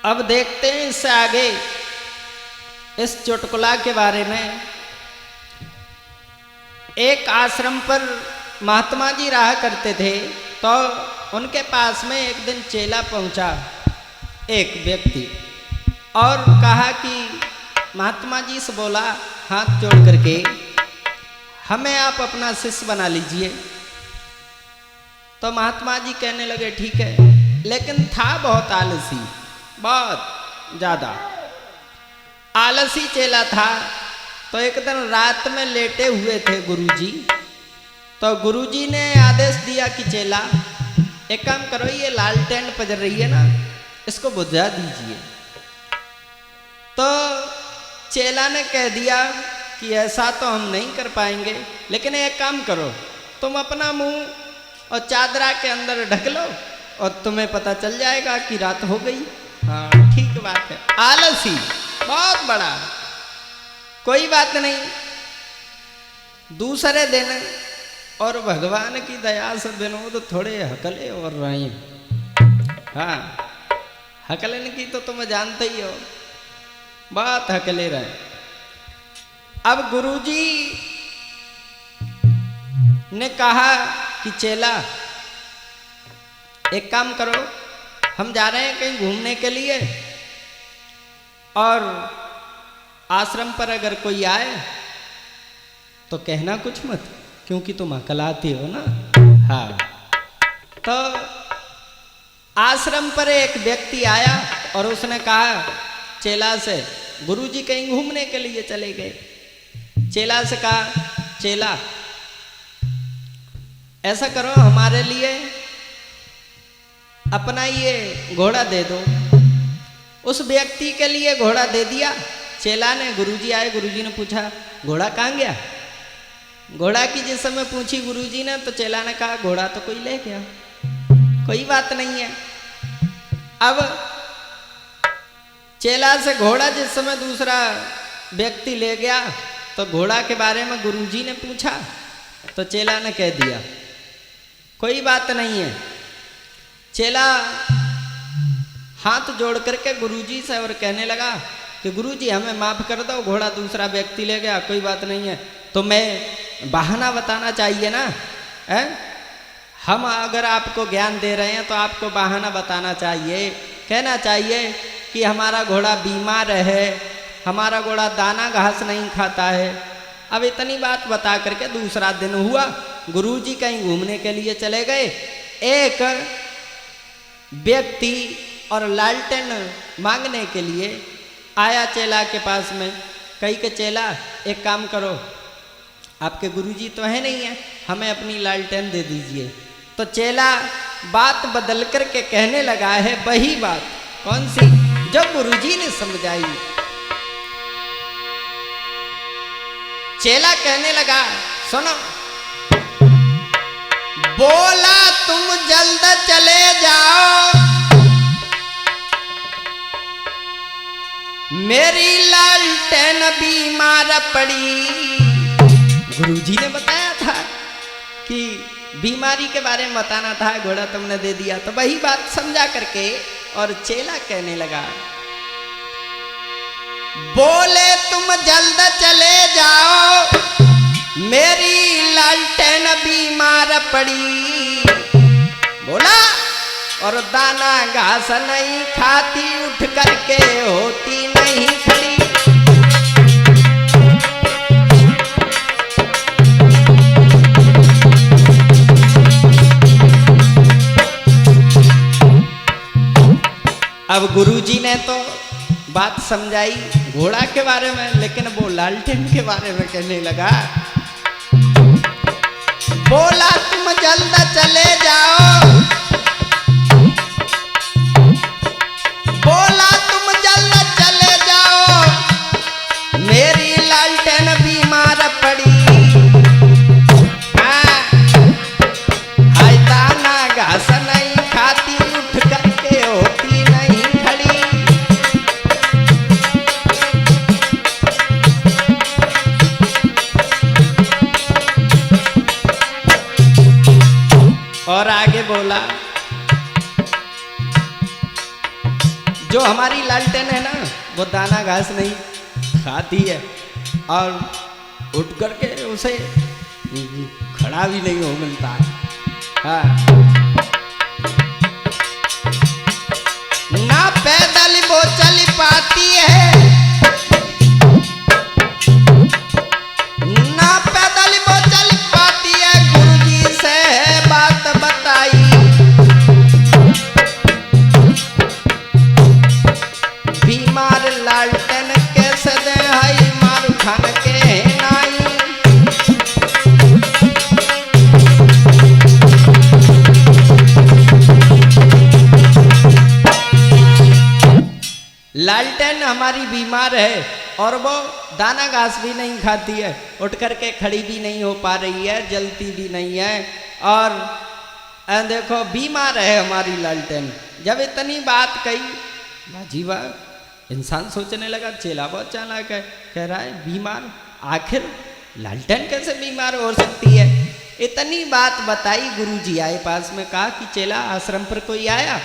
अब देखते हैं इससे आगे इस चुटकुला के बारे में। एक आश्रम पर महात्मा जी रहा करते थे, तो उनके पास में एक दिन चेला पहुंचा, एक व्यक्ति, और कहा कि महात्मा जी से बोला हाथ जोड़ करके, हमें आप अपना शिष्य बना लीजिए। तो महात्मा जी कहने लगे ठीक है, लेकिन था बहुत आलसी, बहुत ज़्यादा आलसी चेला था। तो एक दिन रात में लेटे हुए थे गुरुजी, तो गुरुजी ने आदेश दिया कि चेला एक काम करो, ये लालटेन पजर रही है ना, इसको बुझा दीजिए। तो चेला ने कह दिया कि ऐसा तो हम नहीं कर पाएंगे, लेकिन एक काम करो, तुम अपना मुंह और चादरा के अंदर ढक लो और तुम्हें पता चल जाएगा कि रात हो गई। हाँ ठीक बात है, आलसी बहुत बड़ा, कोई बात नहीं। दूसरे दिन, और भगवान की दया से विनोद थोड़े हकले और रहे। हाँ हकलन की तो तुम जानते ही हो, बहुत हकले रहे। अब गुरुजी ने कहा कि चेला एक काम करो, हम जा रहे हैं कहीं घूमने के लिए, और आश्रम पर अगर कोई आए तो कहना कुछ मत, क्योंकि तुम अकलाते हो ना। हाँ तो आश्रम पर एक व्यक्ति आया और उसने कहा चेला से, गुरुजी कहीं घूमने के लिए चले गए। चेला से कहा चेला ऐसा करो, हमारे लिए अपना ये घोड़ा दे दो। उस व्यक्ति के लिए घोड़ा दे दिया चेला ने। गुरुजी आए, गुरुजी ने पूछा घोड़ा कहाँ गया। घोड़ा की जिस समय पूछी गुरुजी ने, तो चेला ने कहा घोड़ा तो कोई ले गया, कोई बात नहीं है। अब चेला से घोड़ा जिस समय दूसरा व्यक्ति ले गया, तो घोड़ा के बारे में गुरुजी ने पूछा, तो चेला ने कह दिया कोई बात नहीं है। चेला हाथ जोड़ करके गुरुजी से और कहने लगा कि गुरुजी हमें माफ़ कर दो, घोड़ा दूसरा व्यक्ति ले गया, कोई बात नहीं है। तो मैं बहाना बताना चाहिए ना, है? हम अगर आपको ज्ञान दे रहे हैं तो आपको बहाना बताना चाहिए, कहना चाहिए कि हमारा घोड़ा बीमार है, हमारा घोड़ा दाना घास नहीं खाता है। अब इतनी बात बता करके दूसरा दिन हुआ, गुरुजी कहीं घूमने के लिए चले गए। एक व्यक्ति और लालटेन मांगने के लिए आया चेला के पास में, कही के चेला एक काम करो, आपके गुरुजी तो है नहीं है, हमें अपनी लालटेन दे दीजिए। तो चेला बात बदल करके कहने लगा है वही बात, कौन सी, जो गुरुजी ने समझाई। चेला कहने लगा सुनो, बोला तुम जल्द चले जाओ, मेरी लालटेन बीमार पड़ी। गुरुजी ने बताया था कि बीमारी के बारे में बताना था, घोड़ा तुमने दे दिया। तो वही बात समझा करके और चेला कहने लगा, बोले तुम जल्द चले जाओ, मेरी लालटेन बीमार पड़ी। बोला और दाना घास नहीं खाती, उठ करके होती नहीं खड़ी। अब गुरुजी ने तो बात समझाई घोड़ा के बारे में, लेकिन वो लालटेन के बारे में कहने लगा। बोला तुम जल्द चले जाओ, बोला तुम जल्द चले जाओ, मेरी लालटेन बीमार पड़ी। हाय दाना घास नहीं खाती, उठ करके होती नहीं खड़ी। और आगे बोला जो हमारी लालटेन है ना वो दाना घास नहीं खाती है और उठ करके उसे खड़ा भी नहीं हो मिलता है। हाँ। ना पैदल वो चल पाती है, ना पैदल वो चल पाती है, गुरुजी से बात बताई। बीमार लालटेन कैसे दे हई मारू खान के नाई। लालटेन हमारी बीमार है और वो दाना घास भी नहीं खाती है, उठ करके खड़ी भी नहीं हो पा रही है, जलती भी नहीं है और देखो बीमार है हमारी लालटेन। जब इतनी बात कही बाजी वाह, इंसान सोचने लगा चेला बहुत चालाक है, कह रहा है बीमार, आखिर लालटेन कैसे बीमार हो सकती है। इतनी बात बताई, गुरुजी आए पास में, कहा कि चेला आश्रम पर कोई आया?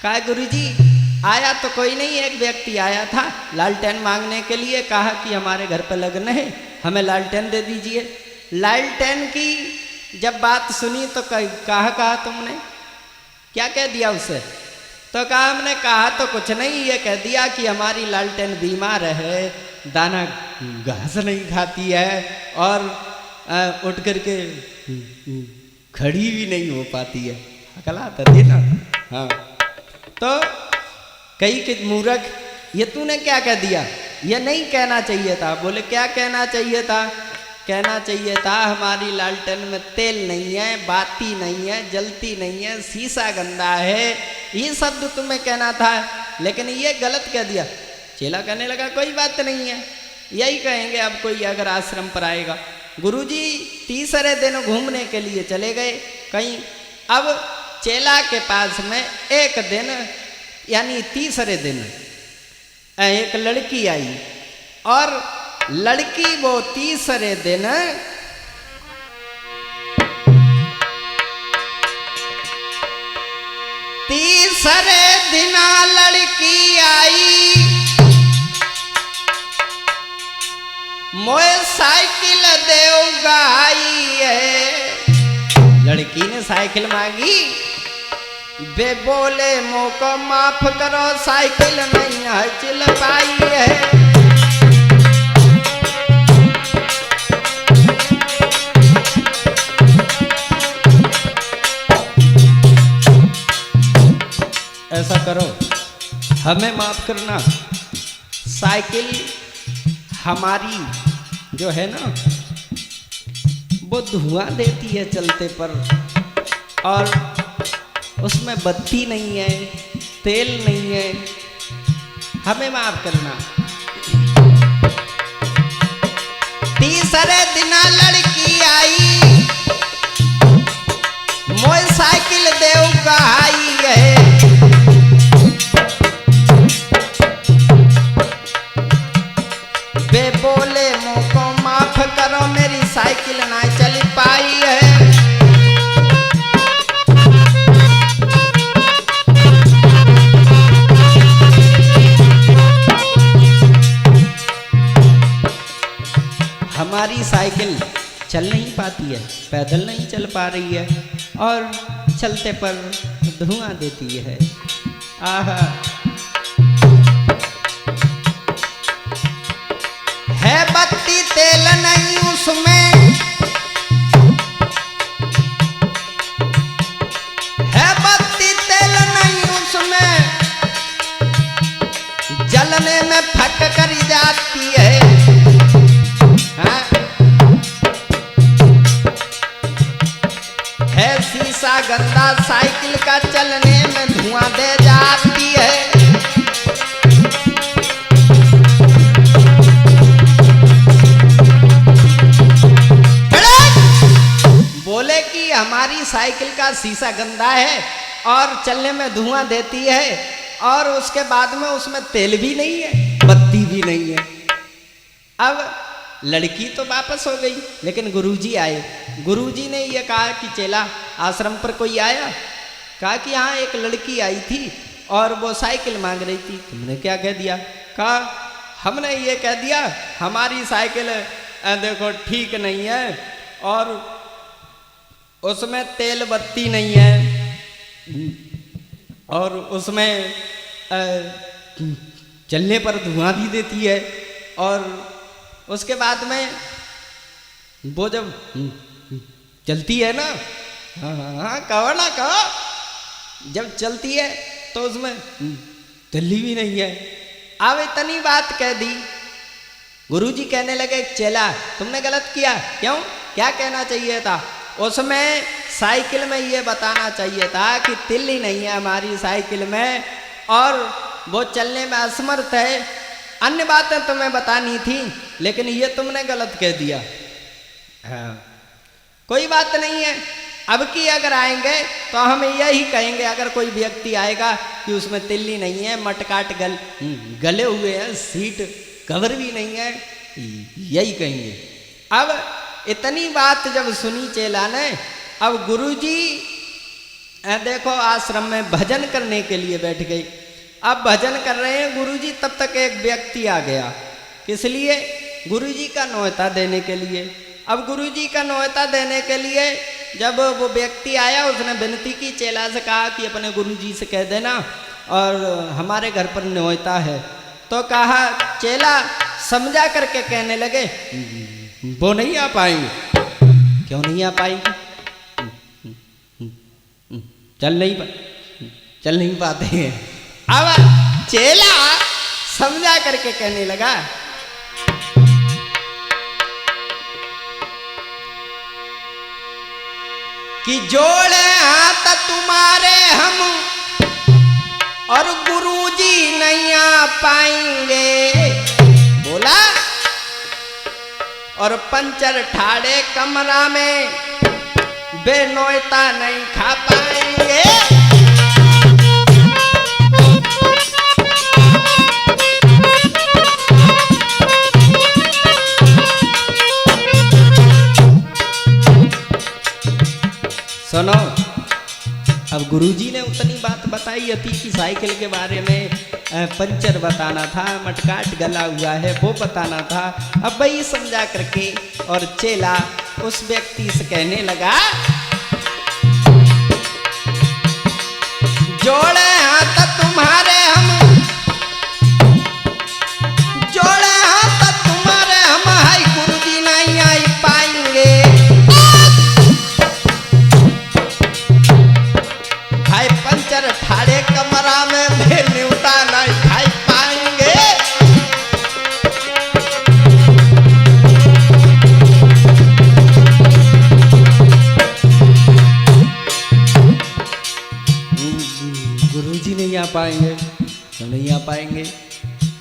कहा गुरुजी आया तो कोई नहीं, एक व्यक्ति आया था लालटेन मांगने के लिए, कहा कि हमारे घर पर लगन है, हमें लालटेन दे दीजिए। लालटेन की जब बात सुनी तो कहा तुमने क्या कह दिया उसे? तो कहा हमने कहा तो कुछ नहीं, ये कह दिया कि हमारी लालटेन बीमार है, दाना घास नहीं खाती है और उठ करके खड़ी भी नहीं हो पाती है। अकला थी ना। हाँ। तो कई के मूर्ख, ये तूने क्या कह दिया, ये नहीं कहना चाहिए था। बोले क्या कहना चाहिए था? कहना चाहिए था हमारी लालटेन में तेल नहीं है, बाती नहीं है, जलती नहीं है, शीशा गंदा है, ये शब्द तुम्हें कहना था, लेकिन ये गलत कह दिया। चेला कहने लगा कोई बात नहीं है, यही कहेंगे अब कोई अगर आश्रम पर आएगा। गुरुजी तीसरे दिन घूमने के लिए चले गए कहीं। अब चेला के पास में एक दिन यानी तीसरे दिन एक लड़की आई और लड़की वो तीसरे दिन लड़की आई, मोए साइकिल देऊंगा आई है। लड़की ने साइकिल मांगी, बे बोले मोको माफ करो साइकिल नहीं है चल पाई है। ऐसा करो हमें माफ करना, साइकिल हमारी जो है ना वो धुआं देती है चलते पर और उसमें बत्ती नहीं है, तेल नहीं है, हमें माफ करना। तीसरे दिन लड़की आई, मोए साइकिल देऊंगा आई है। बे बोले मोको माफ करो मेरी साइकिल ना चल पाई है। हमारी साइकिल चल नहीं पाती है, पैदल नहीं चल पा रही है और चलते पर धुआं देती है। आहा, है बत्ती तेल नहीं उसमें, है बत्ती तेल नहीं उसमें, जलने में फट कर जाती है। हाँ? है शीशा गंदा साइकिल का, चलने में धुआं दे जाती है। बोले कि हमारी साइकिल का शीशा गंदा है और चलने में धुआं देती है और उसके बाद में उसमें तेल भी नहीं है, बत्ती भी नहीं है। अब लड़की तो वापस हो गई, लेकिन गुरुजी आए। गुरुजी ने यह कहा कि चेला आश्रम पर कोई आया? कहा कि हाँ एक लड़की आई थी और वो साइकिल मांग रही थी। तुमने क्या कह दिया? कहा हमने ये कह दिया हमारी साइकिल देखो ठीक नहीं है और उसमें तेल बत्ती नहीं है और उसमें चलने पर धुआं भी देती है और उसके बाद में वो जब चलती है ना, हाँ कहो ना कहो, जब चलती है तो उसमें दिल्ली भी नहीं है। अब इतनी बात कह दी। गुरुजी कहने लगे चेला तुमने गलत किया। क्यों? क्या कहना चाहिए था? उसमें साइकिल में ये बताना चाहिए था कि तिल्ली नहीं है हमारी साइकिल में और वो चलने में असमर्थ है। अन्य बातें तुम्हें बतानी थी लेकिन ये तुमने गलत कह दिया। हाँ कोई बात नहीं है, अब की अगर आएंगे तो हम यही कहेंगे, अगर कोई व्यक्ति आएगा कि उसमें तिल्ली नहीं है, मटकाट गले हुए हैं, सीट कवर भी नहीं है, यही कहेंगे। अब इतनी बात जब सुनी चेला ने, अब गुरुजी देखो आश्रम में भजन करने के लिए बैठ गए। अब भजन कर रहे हैं गुरुजी, तब तक एक व्यक्ति आ गया। किस लिए? गुरुजी का न्योता देने के लिए। अब गुरुजी का न्योता देने के लिए जब वो व्यक्ति आया, उसने विनती की चेला से, कहा कि अपने गुरुजी से कह देना और हमारे घर पर न्योता है। तो कहा चेला समझा करके कहने लगे वो नहीं आ पाएंगे। क्यों नहीं आ पाएंगे? चल नहीं पाते हैं। अब चेला समझा करके कहने लगा कि जोड़े हाथ तुम्हारे हम और गुरुजी नहीं आ पाएंगे। बोला और पंचर ठाड़े कमरा में बेनोयता नहीं खा पाएंगे। सुनो, अब गुरुजी ने उतनी बात बताई थी कि साइकिल के बारे में पंचर बताना था, मटकाट गला हुआ है वो बताना था। अब वही समझा करके और चेला उस व्यक्ति से कहने लगा जोड़े हाथ तुम्हारे हम, जोड़े हाथ तुम्हारे हम, हाय गुरुजी नहीं आई पाएंगे। पंचर ठाड़े कमरा में न्योता नहीं खाई पाएंगे। गुरुजी नहीं आ पाएंगे तो नहीं आ पाएंगे।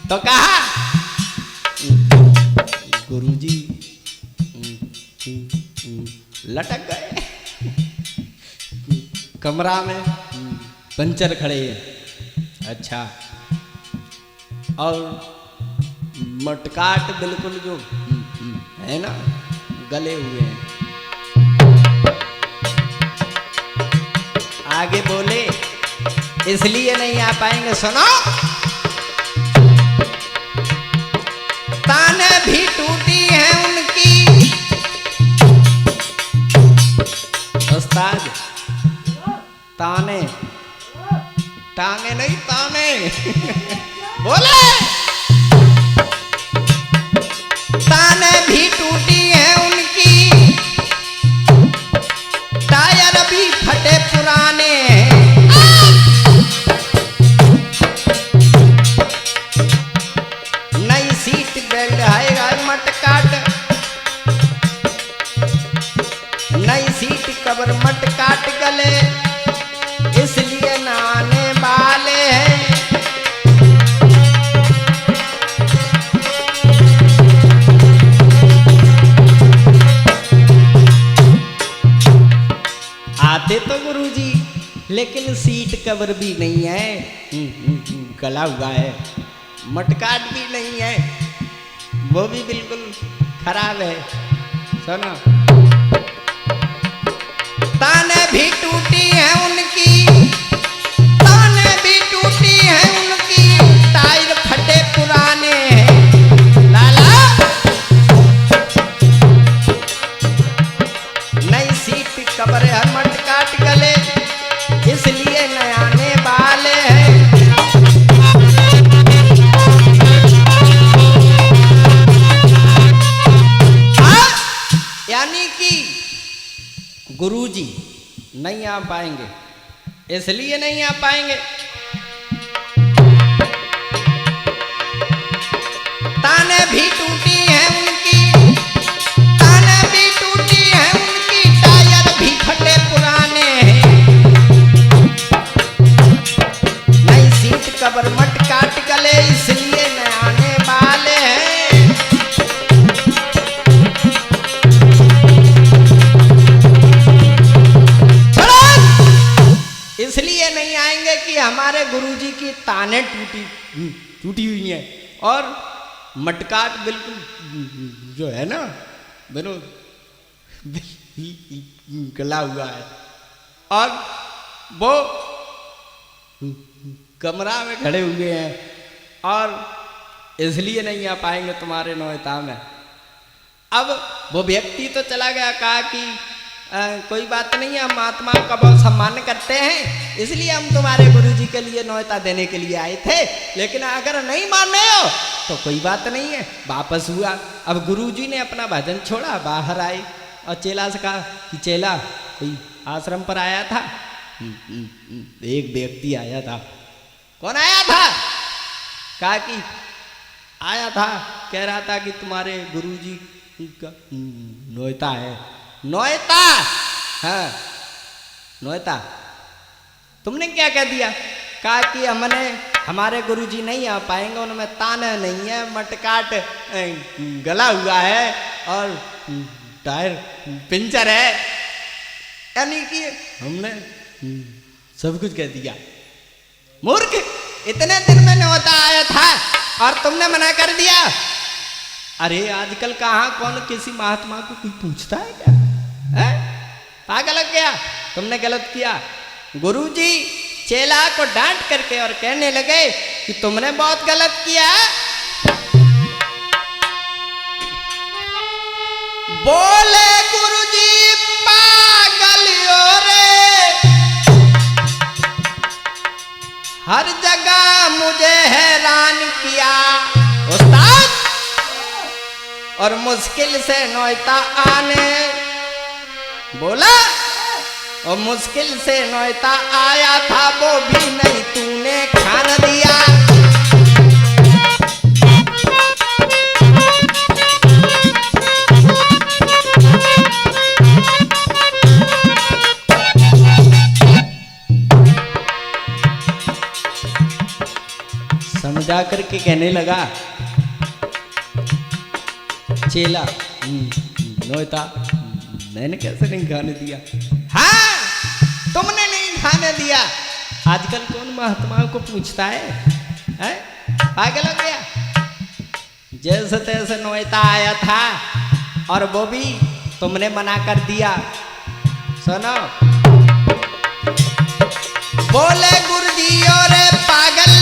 तो कहा गुरुजी लटक गए कमरा में, पंचर खड़े हैं। अच्छा, और मटकाट बिल्कुल जो है ना गले हुए हैं। आगे बोले इसलिए नहीं आ पाएंगे। सुनो, ताने भी टूटी है उनकी। उस्ताद ताने, टांगे नहीं ताने बोले ताने भी टूटी है उनकी, टायर भी फटे पुराने हैं। नई सीट बेल्ट है मटकाट, नई सीट कवर मटकाट गले, इसलिए नाने वाले हैं। आते तो गुरुजी लेकिन सीट कवर भी नहीं है, गला हुआ है, मटकाट भी नहीं है, वो भी बिल्कुल खराब है। सुनो, ताने भी टूटी है उनकी, ताने भी टूटी गुरुजी नहीं आ पाएंगे, इसलिए नहीं आ पाएंगे ताने भी टूटी है उनकी, ताने भी टूटी है उनकी, टायर भी फटे पुराने हैं, नई सीट कबर मट काट गले इसलिए न आने वाले हैं। इसलिए नहीं आएंगे कि हमारे गुरुजी की ताने टूटी हुई हैं और मटकाट बिल्कुल जो है ना बिल्कुल गला हुआ है और वो कमरा में खड़े हुए हैं और इसलिए नहीं आ पाएंगे तुम्हारे नौयता में। अब वो व्यक्ति तो चला गया, कहा कि कोई बात नहीं है, हम महात्मा का बहुत सम्मान करते हैं, इसलिए हम तुम्हारे गुरुजी के लिए नौयता देने के लिए आए थे, लेकिन अगर नहीं मान रहे हो तो कोई बात नहीं है। वापस हुआ, अब गुरुजी ने अपना भजन छोड़ा, बाहर आए और चेला से कहा कि चेला कोई आश्रम पर आया था। एक व्यक्ति आया था। कौन आया था? कहा कि आया था, कह रहा था कि तुम्हारे गुरुजी का नौयता है। नौयता? हाँ नौयता। तुमने क्या कह दिया? कहा कि हमने हमारे गुरुजी नहीं आ पाएंगे, उनमें ताना नहीं है, मटकाट गला हुआ है और टायर पंचर है, यानी कि हमने सब कुछ कह दिया। मूर्ख, इतने दिन में नौयता आया था और तुमने मना कर दिया। अरे आजकल कहाँ कौन किसी महात्मा को कोई पूछता है क्या? है? पागल हो गया, तुमने गलत किया। गुरुजी चेला को डांट करके और कहने लगे कि तुमने बहुत गलत किया। बोले गुरुजी पागल हो रे, हर जगह मुझे हैरान किया उस्ताद, और मुश्किल से नौयता आने बोला, और मुश्किल से नौयता आया था, वो भी नहीं तूने खाना दिया। समझा करके कहने लगा चेला, नौयता मैंने कैसे नहीं खाने दिया? हाँ तुमने नहीं खाने दिया। आजकल कौन महात्माओं को पूछता है? पागल हो गया। जैसे तैसे नौयता आया था और वो भी तुमने मना कर दिया। सुनो, बोले गुरुजी और पागल,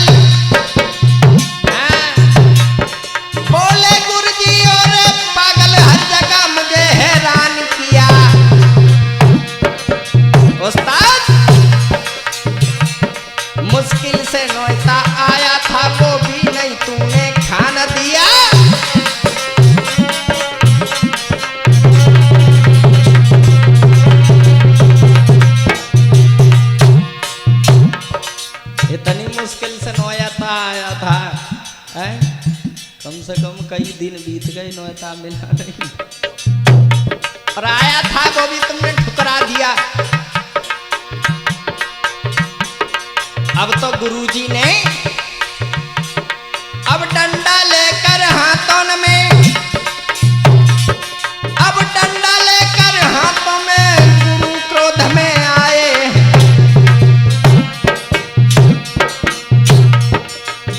बोले गुरुजी और पागल, हर जगह मुझे हैरान किया उस्ताद, मुश्किल से नौयता आया था, वो भी नहीं तूने खाना दिया। इतनी मुश्किल से नौयता आया था, कम से कम कई दिन बीत गए, नौयता मिला नहीं, और आया था वो भी तुमने ठुकरा दिया। अब तो गुरुजी ने अब डंडा लेकर हाथों में, अब डंडा लेकर हाथों में गुरु क्रोध में आए,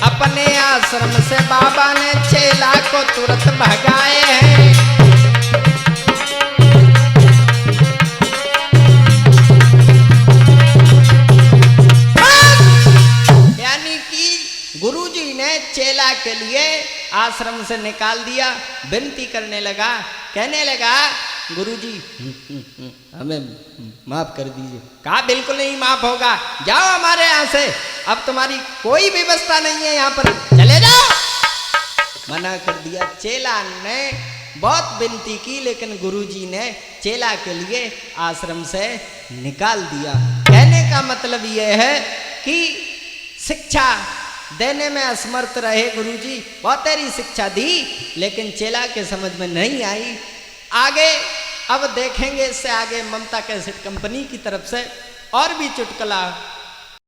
अपने आश्रम से बाबा ने चेला को तुरंत भगाए हैं। गुरुजी ने चेला के लिए आश्रम से निकाल दिया। विनती करने लगा, कहने लगा गुरुजी हमें माफ कर दीजिए। कहा बिल्कुल नहीं माफ होगा, जाओ हमारे यहाँ से, अब तुम्हारी कोई व्यवस्था नहीं है यहाँ पर, चले जाओ। मना कर दिया। चेला ने बहुत विनती की, लेकिन गुरुजी ने चेला के लिए आश्रम से निकाल दिया। कहने का मतलब यह है कि शिक्षा देने में असमर्थ रहे गुरुजी, बहुत तेरी शिक्षा दी लेकिन चेला के समझ में नहीं आई। आगे अब देखेंगे इससे आगे ममता कैसेट कंपनी की तरफ से और भी चुटकुला